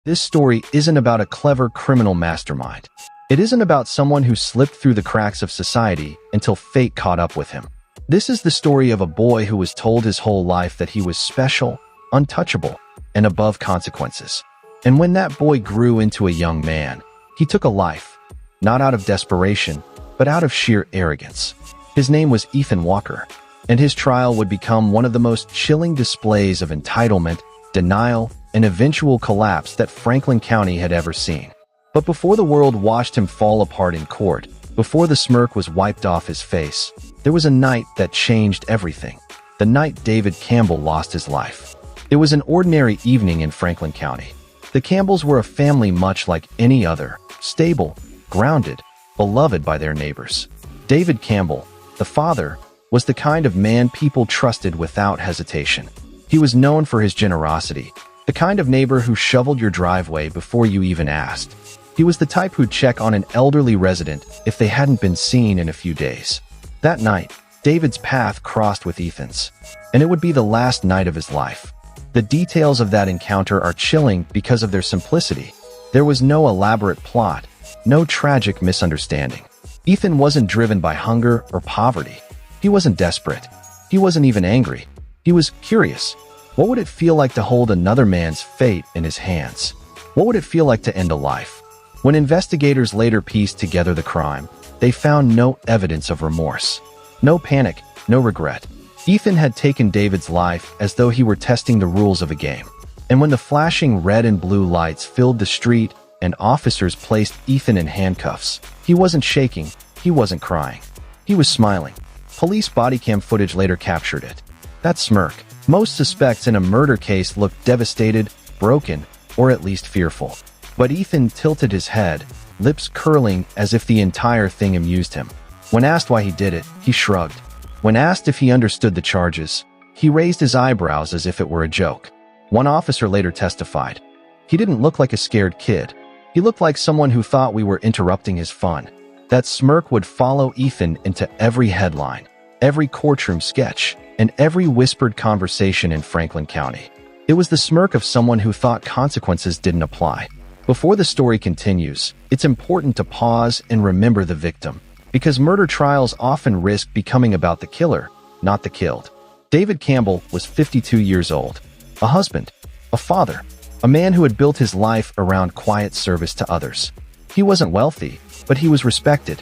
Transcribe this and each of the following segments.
This story isn't about a clever criminal mastermind. It isn't about someone who slipped through the cracks of society until fate caught up with him. This is the story of a boy who was told his whole life that he was special, untouchable, and above consequences. And when that boy grew into a young man, he took a life, not out of desperation, but out of sheer arrogance. His name was Ethan Walker, and his trial would become one of the most chilling displays of entitlement, denial, and eventual collapse that Franklin County had ever seen. But before the world watched him fall apart in court, before the smirk was wiped off his face, there was a night that changed everything. The night David Campbell lost his life. It was an ordinary evening in Franklin County. The Campbells were a family much like any other, stable, grounded, beloved by their neighbors. David Campbell, the father, was the kind of man people trusted without hesitation. He was known for his generosity, the kind of neighbor who shoveled your driveway before you even asked. He was the type who'd check on an elderly resident if they hadn't been seen in a few days. That night, David's path crossed with Ethan's, and it would be the last night of his life. The details of that encounter are chilling because of their simplicity. There was no elaborate plot, no tragic misunderstanding. Ethan wasn't driven by hunger or poverty. He wasn't desperate. He wasn't even angry. He was curious. What would it feel like to hold another man's fate in his hands? What would it feel like to end a life? When investigators later pieced together the crime, they found no evidence of remorse. No panic, no regret. Ethan had taken David's life as though he were testing the rules of a game. And when the flashing red and blue lights filled the street and officers placed Ethan in handcuffs, he wasn't shaking, he wasn't crying. He was smiling. Police body cam footage later captured it. That smirk. Most suspects in a murder case looked devastated, broken, or at least fearful. But Ethan tilted his head, lips curling as if the entire thing amused him. When asked why he did it, he shrugged. When asked if he understood the charges, he raised his eyebrows as if it were a joke. One officer later testified. He didn't look like a scared kid. He looked like someone who thought we were interrupting his fun. That smirk would follow Ethan into every headline, every courtroom sketch, and every whispered conversation in Franklin County. It was the smirk of someone who thought consequences didn't apply. Before the story continues, it's important to pause and remember the victim, because murder trials often risk becoming about the killer, not the killed. David Campbell was 52 years old, a husband, a father, a man who had built his life around quiet service to others. He wasn't wealthy, but he was respected.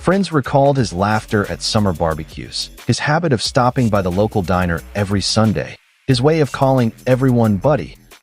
Friends recalled his laughter at summer barbecues, his habit of stopping by the local diner every Sunday, his way of calling everyone buddy,